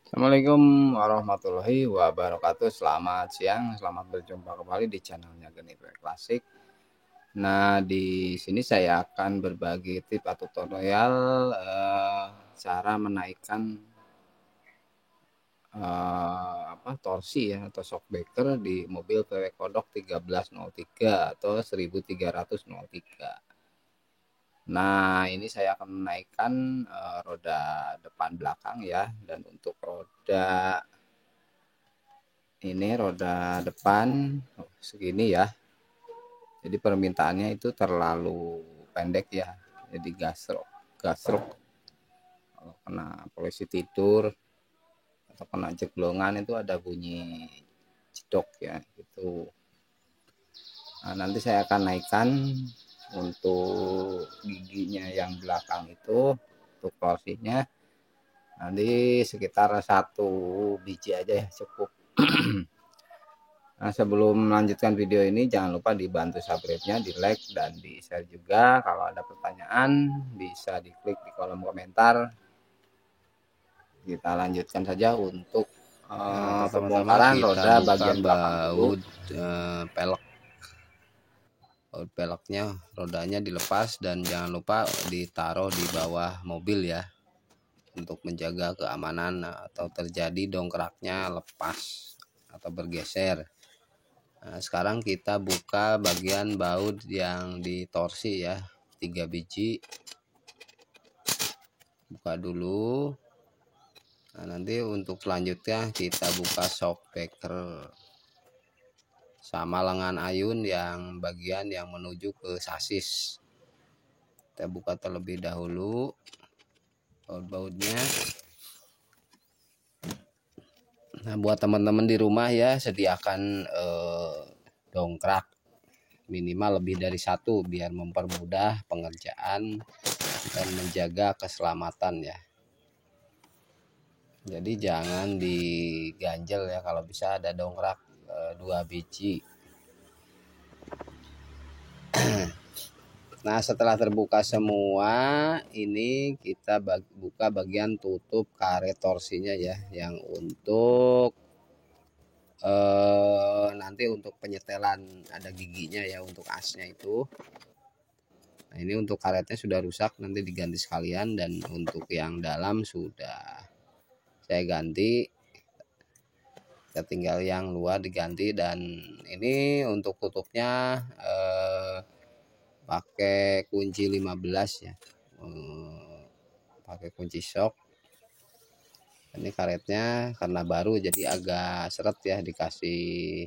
Assalamualaikum warahmatullahi wabarakatuh. Selamat siang, selamat berjumpa kembali di channelnya Genitwe Klasik. Nah, di sini saya akan berbagi tip atau tutorial cara menaikkan torsi ya atau shockbreaker di mobil VW Kodok 1303 atau 1303. Nah, ini saya akan menaikkan roda depan belakang ya, dan untuk roda depan segini ya. Jadi permintaannya itu terlalu pendek ya. Jadi gasrok kalau kena polisi tidur atau kena jeglongan itu ada bunyi cedok ya gitu. Nah, nanti saya akan naikkan untuk giginya yang belakang itu, untuk torsinya nanti sekitar 1 biji aja ya cukup. Nah, sebelum melanjutkan video ini jangan lupa dibantu subscribe-nya, di like dan di share juga. Kalau ada pertanyaan bisa diklik di kolom komentar. Kita lanjutkan saja untuk Pertama-tama pembongkaran kita roda buka bagian belakang dulu. baut pelek. Baut peleknya, rodanya dilepas dan jangan lupa ditaruh di bawah mobil ya, untuk menjaga keamanan atau terjadi dongkraknya lepas atau bergeser. Nah, sekarang kita buka bagian baut yang ditorsi ya, 3 biji. Buka dulu. Nah, nanti untuk selanjutnya kita buka shockbreaker sama lengan ayun yang bagian yang menuju ke sasis. Kita buka terlebih dahulu baut-bautnya. Nah, buat teman-teman di rumah ya, sediakan dongkrak minimal lebih dari 1 biar mempermudah pengerjaan dan menjaga keselamatan ya. Jadi jangan diganjel ya, kalau bisa ada dongkrak 2 biji. Nah, setelah terbuka semua, ini kita buka bagian tutup karet torsinya ya, yang untuk nanti untuk penyetelan ada giginya ya, untuk asnya itu. Nah, ini untuk karetnya sudah rusak, nanti diganti sekalian, dan untuk yang dalam sudah saya ganti. Kita tinggal yang luar diganti, dan ini untuk tutupnya pakai kunci 15 ya, pakai kunci shock. Ini karetnya karena baru jadi agak seret ya, dikasih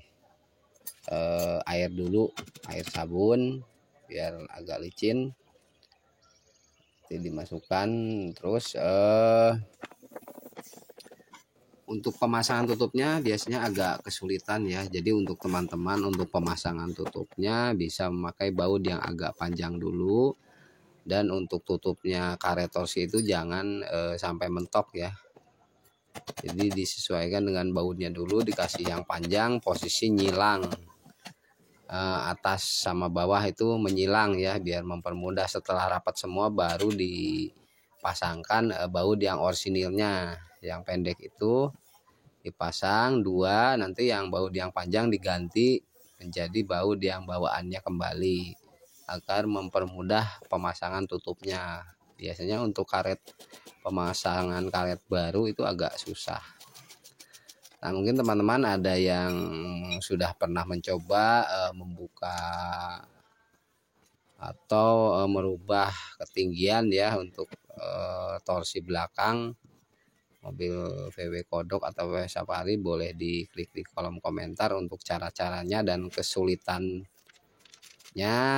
air dulu, air sabun biar agak licin. Jadi dimasukkan terus. Untuk pemasangan tutupnya biasanya agak kesulitan ya, jadi untuk teman-teman untuk pemasangan tutupnya bisa memakai baut yang agak panjang dulu. Dan untuk tutupnya karet torsi itu jangan sampai mentok ya, jadi disesuaikan dengan bautnya dulu, dikasih yang panjang, posisi nyilang atas sama bawah itu menyilang ya, biar mempermudah. Setelah rapat semua baru dipasangkan baut yang orisinilnya, yang pendek itu dipasang 2, nanti yang baut yang panjang diganti menjadi baut yang bawaannya kembali, agar mempermudah pemasangan tutupnya. Biasanya untuk pemasangan karet baru itu agak susah. Nah, mungkin teman-teman ada yang sudah pernah mencoba membuka atau merubah ketinggian ya untuk torsi belakang mobil VW Kodok atau VW Safari, boleh diklik di kolom komentar untuk cara-caranya, dan kesulitannya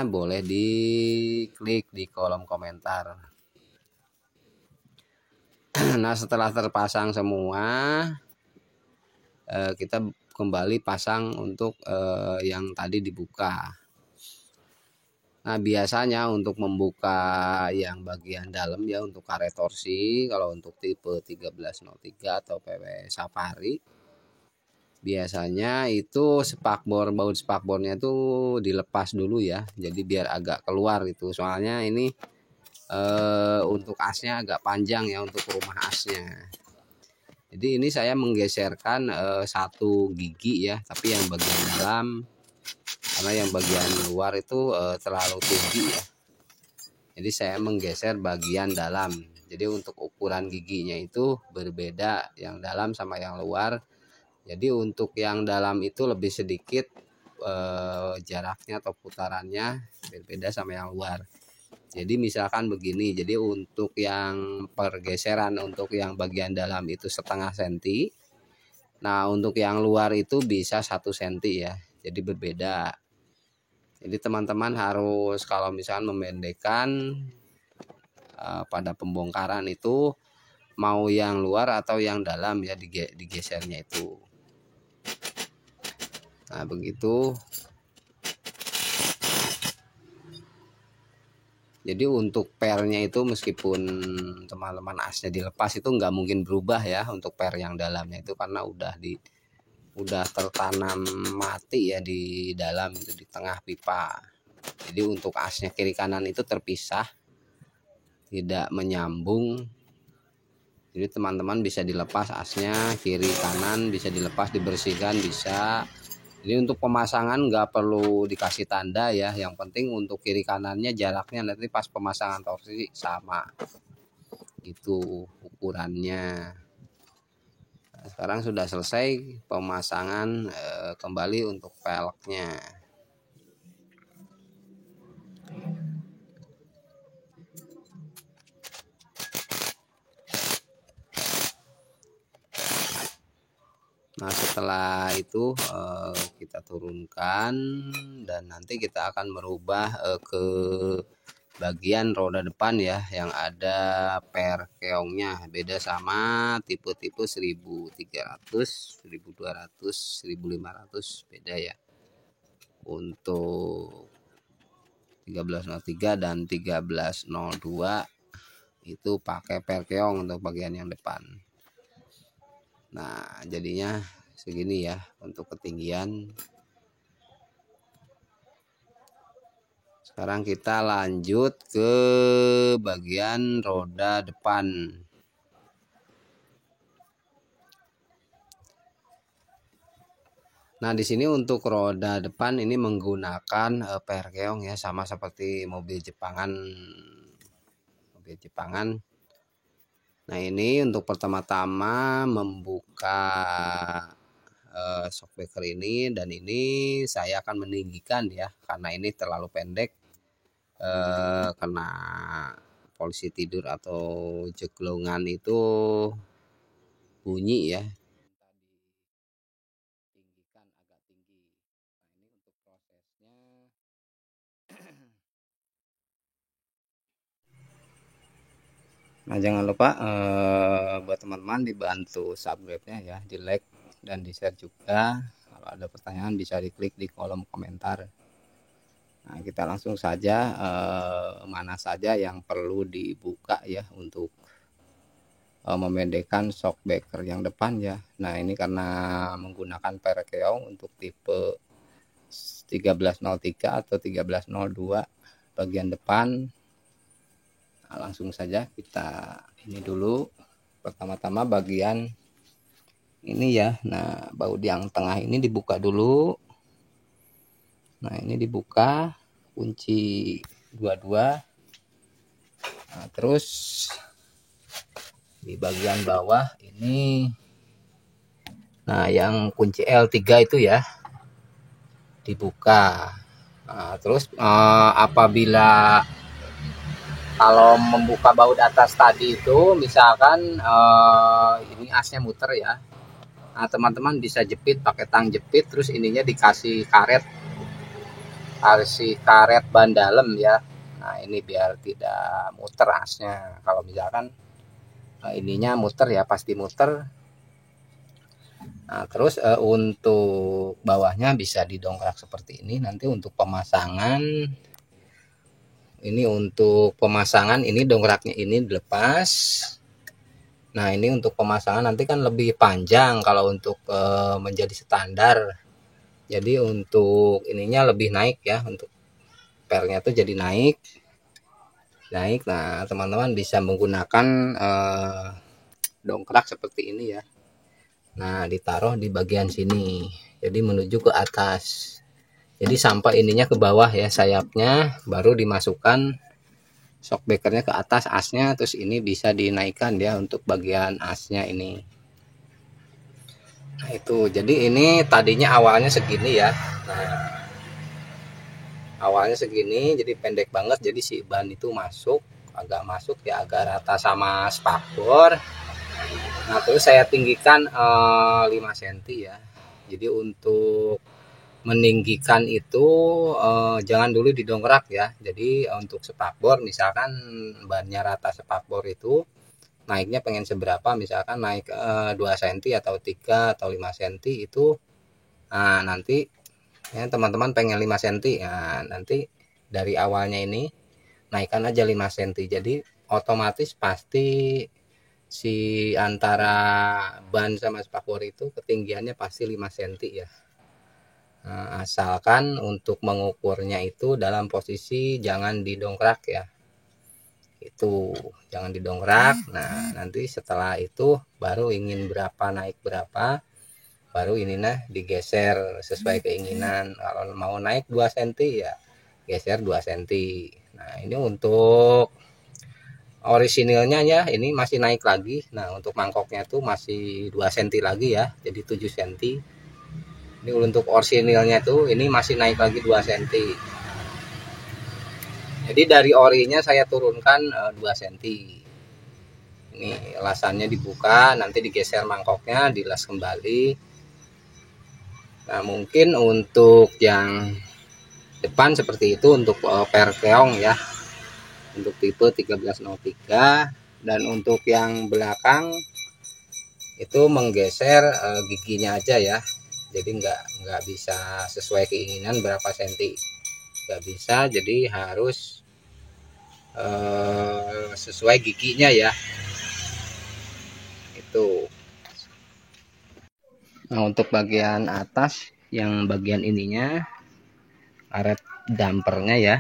boleh diklik di kolom komentar. Nah, setelah terpasang semua, kita kembali pasang untuk yang tadi dibuka. Nah, biasanya untuk membuka yang bagian dalam ya, untuk karet torsi, kalau untuk tipe 1303 atau PW Safari, biasanya itu baut spakbornya itu dilepas dulu ya, jadi biar agak keluar itu. Soalnya ini untuk asnya agak panjang ya, untuk rumah asnya. Jadi ini saya menggeserkan satu gigi ya, tapi yang bagian dalam, karena yang bagian luar itu terlalu tinggi ya. Jadi saya menggeser bagian dalam. Jadi untuk ukuran giginya itu berbeda, yang dalam sama yang luar. Jadi untuk yang dalam itu lebih sedikit jaraknya atau putarannya berbeda sama yang luar. Jadi misalkan begini, jadi untuk yang pergeseran untuk yang bagian dalam itu setengah senti. Nah untuk yang luar itu bisa 1 senti ya. Jadi berbeda. Jadi teman-teman harus kalau misalkan memendekkan pada pembongkaran itu mau yang luar atau yang dalam ya digesernya itu. Nah begitu. Jadi untuk pernya itu meskipun teman-teman asnya dilepas itu nggak mungkin berubah ya untuk per yang dalamnya itu, karena udah tertanam mati ya di dalam itu di tengah pipa. Jadi untuk asnya kiri kanan itu terpisah, tidak menyambung. Jadi teman-teman bisa dilepas asnya kiri kanan, bisa dilepas dibersihkan bisa. Jadi untuk pemasangan nggak perlu dikasih tanda ya, yang penting untuk kiri kanannya jaraknya nanti pas pemasangan torsi sama itu ukurannya. Nah, sekarang sudah selesai pemasangan kembali untuk velgnya. Nah setelah itu kita turunkan dan nanti kita akan merubah ke bagian roda depan ya, yang ada per keongnya beda sama tipe-tipe 1300, 1200, 1500 beda ya. Untuk 1303 dan 1302 itu pakai per keong untuk bagian yang depan. Nah jadinya segini ya untuk ketinggian. Sekarang kita lanjut ke bagian roda depan. Nah di sini untuk roda depan ini menggunakan per keong ya, sama seperti mobil Jepangan. Nah ini untuk pertama-tama membuka shockbreaker ini, dan ini saya akan meninggikan ya karena ini terlalu pendek, kena polisi tidur atau jeglongan itu bunyi ya. Tinggikan agak tinggi. Nah ini untuk prosesnya. Nah jangan lupa buat teman-teman dibantu subscribe-nya ya, di like dan di share juga. Kalau ada pertanyaan bisa diklik di kolom komentar. Nah kita langsung saja mana saja yang perlu dibuka ya untuk memendekkan shockbreaker yang depan ya. Nah ini karena menggunakan per keong untuk tipe 1303 atau 1302 bagian depan. Nah, langsung saja kita ini dulu. Pertama-tama bagian ini ya. Nah baut yang tengah ini dibuka dulu. Nah ini dibuka kunci 22. Nah, terus di bagian bawah ini, nah yang kunci L3 itu ya dibuka. Nah, terus apabila kalau membuka baut atas tadi itu misalkan ini asnya muter ya, nah teman-teman bisa jepit pakai tang jepit, terus ininya dikasih karet ban dalam ya. Nah ini biar tidak muter asnya. Kalau misalkan ininya muter ya pasti muter. Nah terus untuk bawahnya bisa didongkrak seperti ini. Nanti untuk pemasangan ini dongkraknya ini dilepas. Nah ini untuk pemasangan nanti kan lebih panjang kalau untuk menjadi standar. Jadi untuk ininya lebih naik ya, untuk pernya tuh jadi naik. Nah teman-teman bisa menggunakan dongkrak seperti ini ya. Nah, ditaruh di bagian sini. Jadi menuju ke atas. Jadi sampai ininya ke bawah ya, sayapnya, baru dimasukkan shockbreakernya ke atas asnya, terus ini bisa dinaikkan ya untuk bagian asnya ini. Nah, itu. Jadi ini tadinya awalnya segini ya. Nah, awalnya segini jadi pendek banget, jadi si ban itu masuk ya, agak rata sama spakbor. Nah, terus saya tinggikan 5 cm ya. Jadi untuk meninggikan itu jangan dulu didongkrak ya. Jadi untuk spakbor misalkan bannya rata spakbor itu naiknya pengen seberapa, misalkan naik 2 cm atau 3 atau 5 cm itu, nah nanti ya teman-teman pengen 5 cm, nah nanti dari awalnya ini naikkan aja 5 cm, jadi otomatis pasti si antara ban sama spakbor itu ketinggiannya pasti 5 cm ya. Nah, asalkan untuk mengukurnya itu dalam posisi jangan didongkrak ya, itu jangan didongkrak. Nah, nanti setelah itu baru ingin berapa naik berapa, baru ini nah digeser sesuai keinginan. Kalau mau naik 2 cm ya geser 2 cm. Nah, ini untuk orisinilnya ya, ini masih naik lagi. Nah, untuk mangkoknya tuh masih 2 cm lagi ya, jadi 7 cm. Ini untuk orisinilnya tuh ini masih naik lagi 2 cm. Jadi dari orinya saya turunkan 2 cm. Ini lasannya dibuka, nanti digeser mangkoknya, dilas kembali. Nah, mungkin untuk yang depan seperti itu untuk perkeong ya, untuk tipe 1303. Dan untuk yang belakang itu menggeser giginya aja ya, jadi nggak bisa sesuai keinginan berapa senti, nggak bisa, jadi harus sesuai giginya ya, itu. Nah, untuk bagian atas yang bagian ininya karet dampernya ya,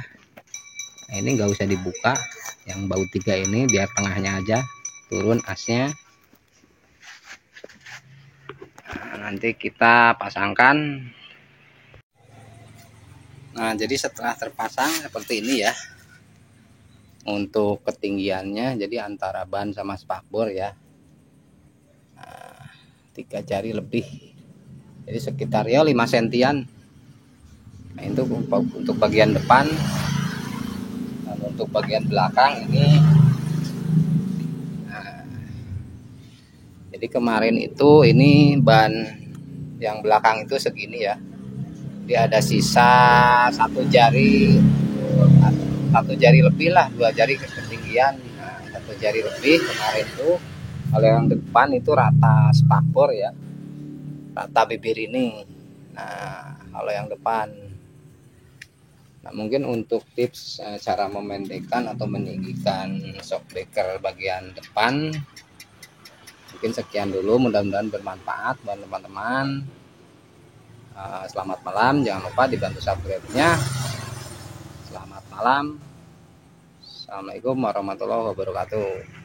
nah, ini nggak usah dibuka, yang baut 3 ini biar tengahnya aja turun asnya. Nah, nanti kita pasangkan. Nah, jadi setelah terpasang seperti ini ya untuk ketinggiannya, jadi antara ban sama spakbor ya, nah, 3 jari lebih, jadi sekitar ya 5 sentian. Nah, itu untuk bagian depan. Dan untuk bagian belakang ini, nah, jadi kemarin itu ini ban yang belakang itu segini ya, dia ada sisa 1 jari lebih lah, 2 jari ketinggian. Nah, 1 jari lebih kemarin tuh. Kalau yang depan itu rata spakbor ya, rata bibir ini. Nah, kalau yang depan, nah mungkin untuk tips cara memendekkan atau meninggikan shockbreaker bagian depan, mungkin sekian dulu, mudah-mudahan bermanfaat buat teman-teman. Selamat malam, jangan lupa dibantu subscribe-nya. Selamat malam. Assalamualaikum warahmatullahi wabarakatuh.